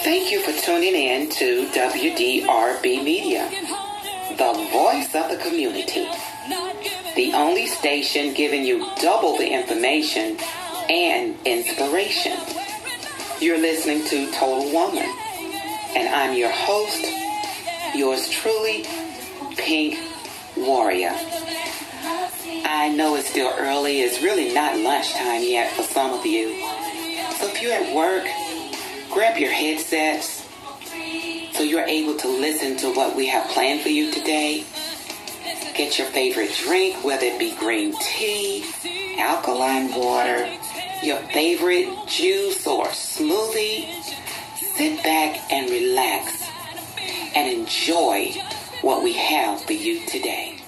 Thank you for tuning in to WDRB Media, the voice of the community. The only station giving you double the information and inspiration. You're listening to Total Woman, and I'm your host, yours truly, Pink Warrior. I know it's still early. It's really not lunchtime yet for some of you. So if you're at work, grab your headsets so you're able to listen to what we have planned for you today. Get your favorite drink, whether it be green tea, alkaline water, your favorite juice or smoothie. Sit back and relax and enjoy what we have for you today.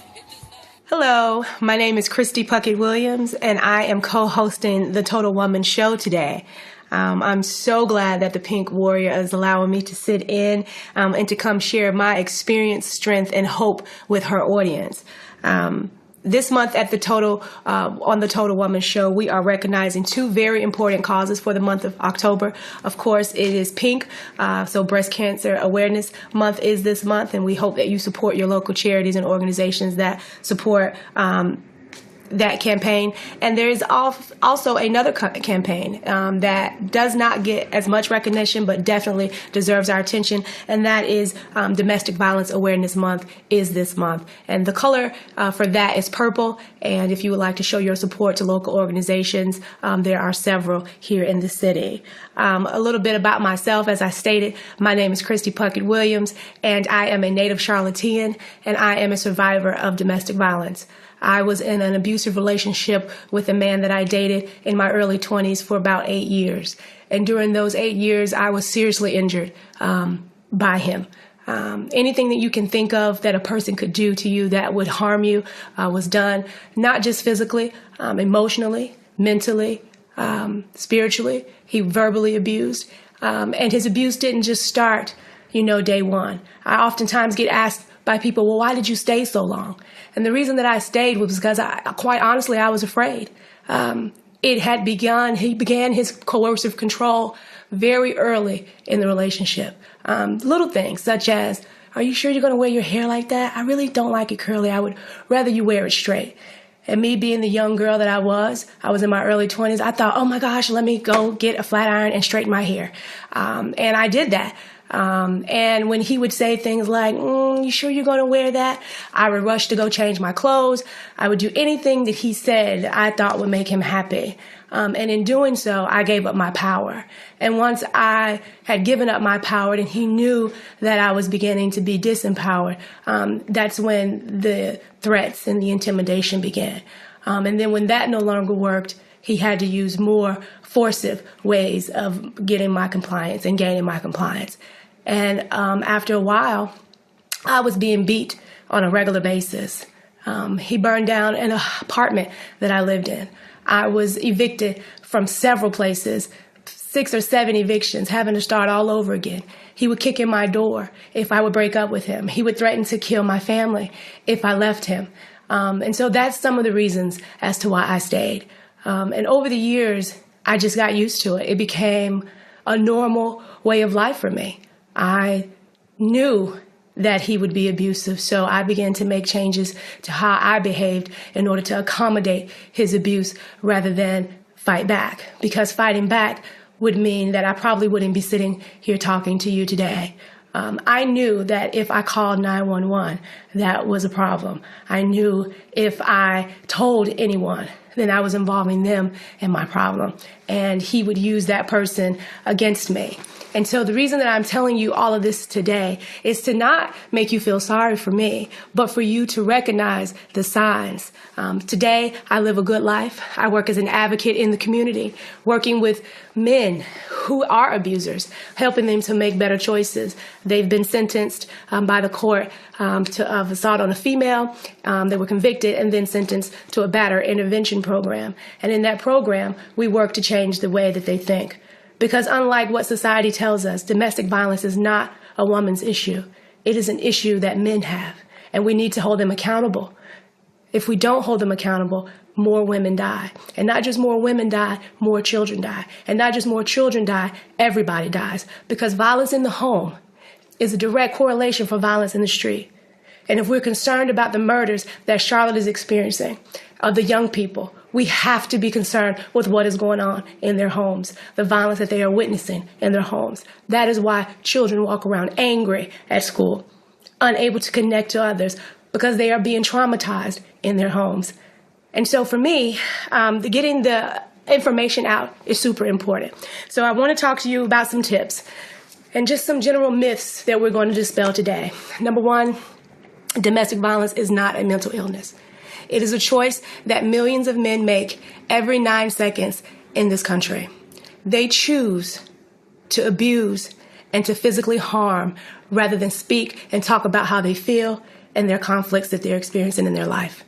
Hello, my name is Kristie Williams, and I am co-hosting the Total Woman show today. I'm so glad that the Pink Warrior is allowing me to sit in and to come share my experience, strength, and hope with her audience. This month at on the Total Woman show, we are recognizing two very important causes for the month of October. Of course, it is Pink, so Breast Cancer Awareness Month is this month, and we hope that you support your local charities and organizations that support that campaign. And there is also another campaign that does not get as much recognition, but definitely deserves our attention, and that is Domestic Violence Awareness Month is this month. And the color for that is purple, and if you would like to show your support to local organizations, there are several here in the city. A little bit about myself, as I stated, my name is Kristie Williams, and I am a native Charlottean, and I am a survivor of domestic violence. I was in an abusive relationship with a man that I dated in my early 20s for about 8 years. And during those 8 years, I was seriously injured by him. Anything that you can think of that a person could do to you that would harm you was done, not just physically, emotionally, mentally, spiritually. He verbally abused. And his abuse didn't just start, day one. I oftentimes get asked by people, well, why did you stay so long? And the reason that I stayed was because quite honestly, I was afraid. He began his coercive control very early in the relationship. Little things such as, are you sure you're going to wear your hair like that? I really don't like it curly. I would rather you wear it straight. And me being the young girl that I was in my early 20s, I thought, oh my gosh, let me go get a flat iron and straighten my hair. And I did that. And when he would say things like, you sure you're going to wear that? I would rush to go change my clothes. I would do anything that he said I thought would make him happy. And in doing so, I gave up my power. And once I had given up my power and he knew that I was beginning to be disempowered, that's when the threats and the intimidation began. And then when that no longer worked, he had to use more forcive ways of getting my compliance and gaining my compliance. And after a while, I was being beat on a regular basis. He burned down an apartment that I lived in. I was evicted from several places, 6 or 7 evictions, having to start all over again. He would kick in my door if I would break up with him. He would threaten to kill my family if I left him. And so that's some of the reasons as to why I stayed. And over the years, I just got used to it. It became a normal way of life for me. I knew that he would be abusive, so I began to make changes to how I behaved in order to accommodate his abuse rather than fight back. Because fighting back would mean that I probably wouldn't be sitting here talking to you today. I knew that if I called 911, that was a problem. I knew if I told anyone, then I was involving them in my problem. And he would use that person against me. And so the reason that I'm telling you all of this today is to not make you feel sorry for me, but for you to recognize the signs. Today, I live a good life. I work as an advocate in the community, working with men who are abusers, helping them to make better choices. They've been sentenced by the court of assault on a female. They were convicted and then sentenced to a batterer intervention program. And in that program, we work to change the way that they think. Because unlike what society tells us, domestic violence is not a woman's issue. It is an issue that men have, and we need to hold them accountable. If we don't hold them accountable, more women die. And not just more women die, more children die. And not just more children die, everybody dies. Because violence in the home is a direct correlation for violence in the street. And if we're concerned about the murders that Charlotte is experiencing of the young people, we have to be concerned with what is going on in their homes, the violence that they are witnessing in their homes. That is why children walk around angry at school, unable to connect to others because they are being traumatized in their homes. And so for me, getting the information out is super important. So I want to talk to you about some tips and just some general myths that we're going to dispel today. Number one, domestic violence is not a mental illness. It is a choice that millions of men make every 9 seconds in this country. They choose to abuse and to physically harm rather than speak and talk about how they feel and their conflicts that they're experiencing in their life.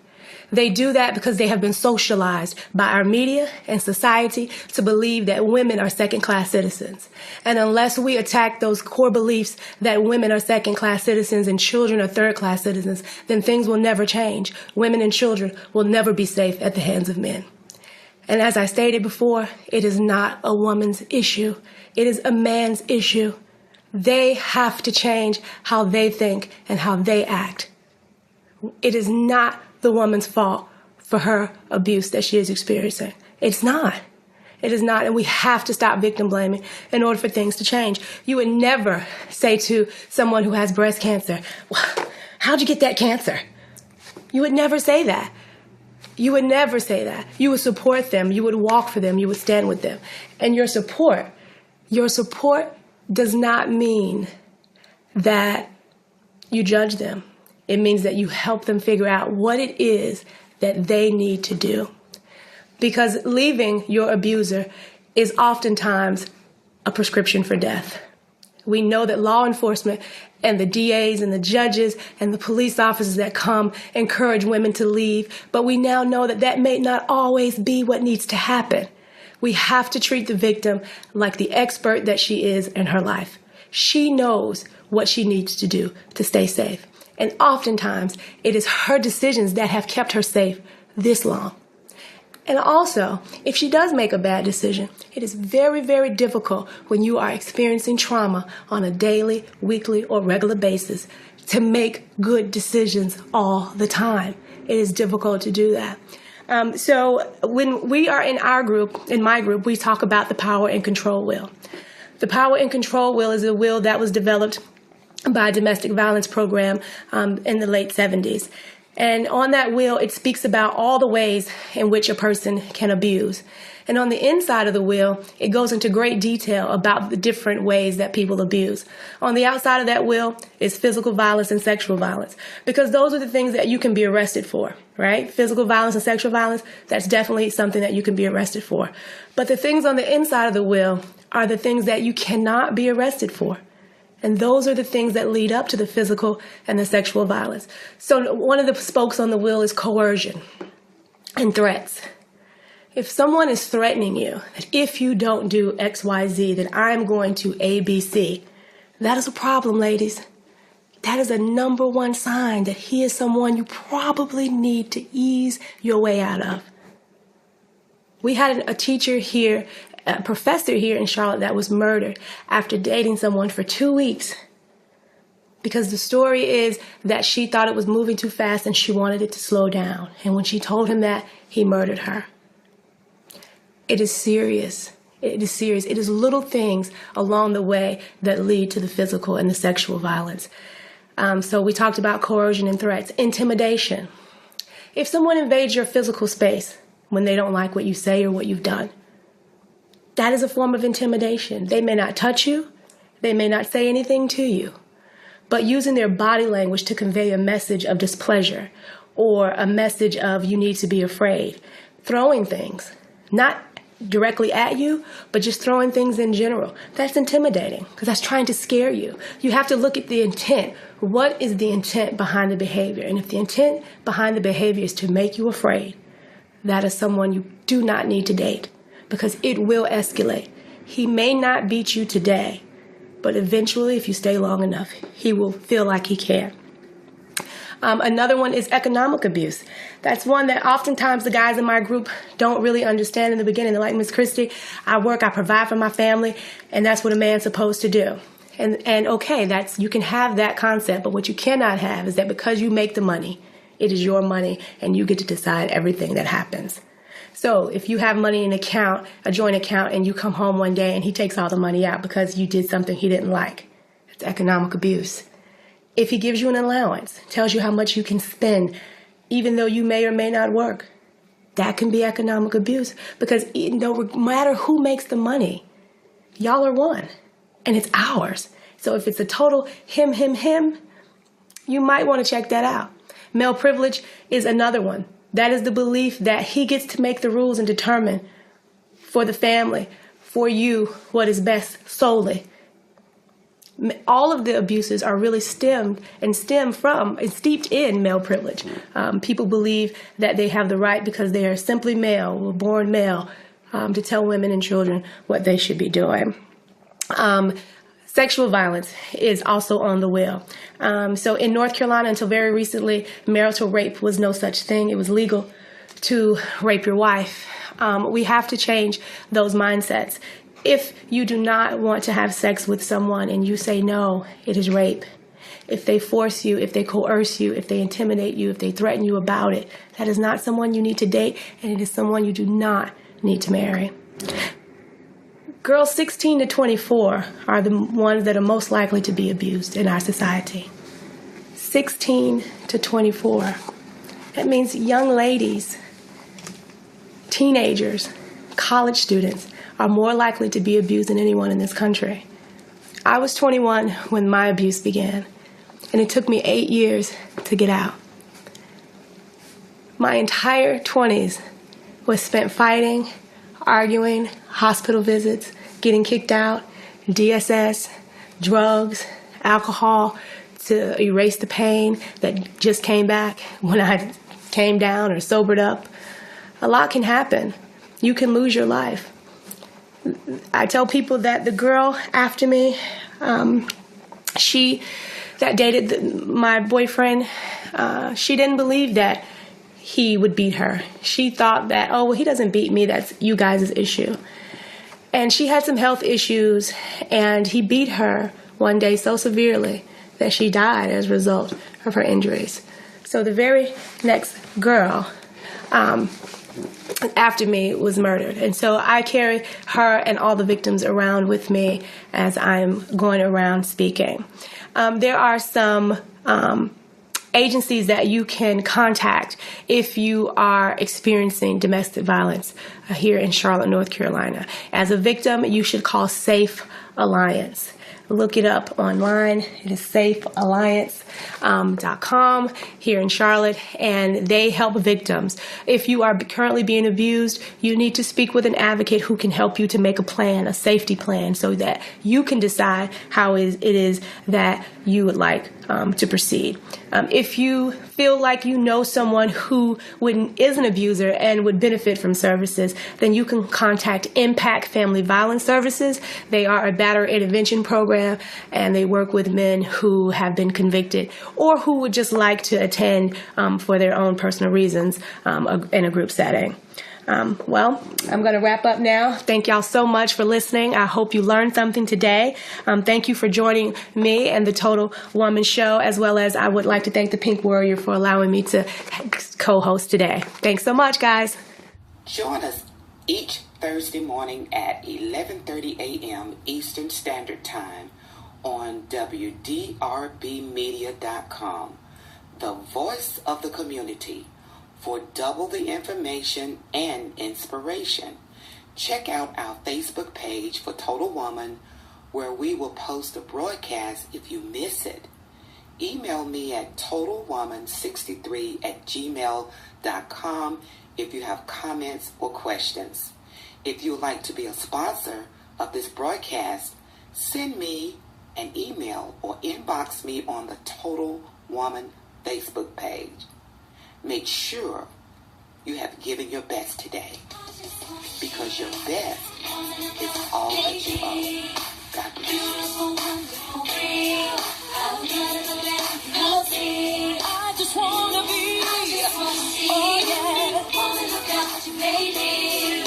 They do that because they have been socialized by our media and society to believe that women are second-class citizens. And unless we attack those core beliefs that women are second-class citizens and children are third-class citizens, then things will never change. Women and children will never be safe at the hands of men. And as I stated before, it is not a woman's issue. It is a man's issue. They have to change how they think and how they act. It is not the woman's fault for her abuse that she is experiencing. It's not. It is not. And we have to stop victim blaming in order for things to change. You would never say to someone who has breast cancer, well, how'd you get that cancer? You would never say that. You would never say that. You would support them. You would walk for them. You would stand with them. And your support does not mean that you judge them. It means that you help them figure out what it is that they need to do. Because leaving your abuser is oftentimes a prescription for death. We know that law enforcement and the DAs and the judges and the police officers that come encourage women to leave, but we now know that that may not always be what needs to happen. We have to treat the victim like the expert that she is in her life. She knows what she needs to do to stay safe. And oftentimes, it is her decisions that have kept her safe this long. And also, if she does make a bad decision, it is very, very difficult when you are experiencing trauma on a daily, weekly, or regular basis to make good decisions all the time. It is difficult to do that. So when we are in our group, in my group, we talk about the power and control will. The power and control will is a will that was developed by a domestic violence program in the late 70s. And on that will, it speaks about all the ways in which a person can abuse. And on the inside of the will, it goes into great detail about the different ways that people abuse. On the outside of that will is physical violence and sexual violence, because those are the things that you can be arrested for, right? Physical violence and sexual violence, that's definitely something that you can be arrested for. But the things on the inside of the will are the things that you cannot be arrested for. And those are the things that lead up to the physical and the sexual violence. So one of the spokes on the will is coercion and threats. If someone is threatening you that if you don't do X, Y, Z, then I'm going to A, B, C, that is a problem, ladies. That is a number one sign that he is someone you probably need to ease your way out of. We had a teacher here, a professor here in Charlotte that was murdered after dating someone for 2 weeks because the story is that she thought it was moving too fast and she wanted it to slow down. And when she told him that, he murdered her. It is serious. It is serious. It is little things along the way that lead to the physical and the sexual violence. So we talked about coercion and threats. Intimidation. If someone invades your physical space when they don't like what you say or what you've done, that is a form of intimidation. They may not touch you. They may not say anything to you. But using their body language to convey a message of displeasure or a message of you need to be afraid. Throwing things, not directly at you, but just throwing things in general. That's intimidating because that's trying to scare you. You have to look at the intent. What is the intent behind the behavior? And if the intent behind the behavior is to make you afraid, that is someone you do not need to date because it will escalate. He may not beat you today, but eventually, if you stay long enough, he will feel like he can. Another one is economic abuse. That's one that oftentimes the guys in my group don't really understand in the beginning. They're like, Miss Kristie, I work, I provide for my family, and that's what a man's supposed to do. And okay, you can have that concept, but what you cannot have is that because you make the money, it is your money, and you get to decide everything that happens. So if you have money in an account, a joint account, and you come home one day and he takes all the money out because you did something he didn't like, it's economic abuse. If he gives you an allowance, tells you how much you can spend, even though you may or may not work, that can be economic abuse, because no matter who makes the money, y'all are one, and it's ours. So if it's a total him, you might want to check that out. Male privilege is another one. That is the belief that he gets to make the rules and determine for the family, for you, what is best solely. All of the abuses are really steeped in male privilege. People believe that they have the right, because they are simply male, were born male, to tell women and children what they should be doing. Sexual violence is also on the wheel. So in North Carolina, until very recently, marital rape was no such thing. It was legal to rape your wife. We have to change those mindsets. If you do not want to have sex with someone and you say no, it is rape. If they force you, if they coerce you, if they intimidate you, if they threaten you about it, that is not someone you need to date, and it is someone you do not need to marry. Girls 16 to 24 are the ones that are most likely to be abused in our society. 16 to 24. That means young ladies, teenagers, college students are more likely to be abused than anyone in this country. I was 21 when my abuse began, and it took me 8 years to get out. My entire 20s was spent fighting, arguing, hospital visits, getting kicked out, DSS, drugs, alcohol to erase the pain that just came back when I came down or sobered up. A lot can happen. You can lose your life. I tell people that the girl after me, she that dated my boyfriend, she didn't believe that he would beat her. She thought that, oh, well, he doesn't beat me. That's you guys' issue. And she had some health issues, and he beat her one day so severely that she died as a result of her injuries. So the very next girl after me was murdered. And so I carry her and all the victims around with me as I'm going around speaking. There are some agencies that you can contact if you are experiencing domestic violence here in Charlotte, North Carolina. As a victim, you should call Safe Alliance. Look it up online. It is safealliance.com here in Charlotte, and they help victims. If you are currently being abused, you need to speak with an advocate who can help you to make a plan, a safety plan, so that you can decide how it is that you would like to proceed. If you feel like you know someone who is an abuser and would benefit from services, then you can contact Impact Family Violence Services. They are a batterer intervention program, and they work with men who have been convicted or who would just like to attend for their own personal reasons in a group setting. Well, I'm going to wrap up now. Thank y'all so much for listening. I hope you learned something today. Thank you for joining me and the Total Woman Show, as well as I would like to thank the Pink Warrior for allowing me to co-host today. Thanks so much, guys. Join us each Thursday morning at 11:30 a.m. Eastern Standard Time on WDRBmedia.com, the voice of the community. For double the information and inspiration, check out our Facebook page for Total Woman, where we will post a broadcast if you miss it. Email me at totalwoman63@gmail.com if you have comments or questions. If you would like to be a sponsor of this broadcast, send me an email or inbox me on the Total Woman Facebook page. Make sure you have given your best today, because your best is all that you owe. God bless you. she made me.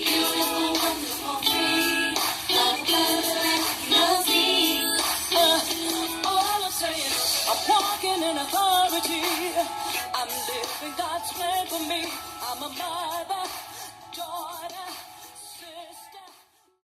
Beautiful, wonderful, free. Love, love me. All I'm saying, I'm walking in authority. I'm living God's plan for me. I'm a mother.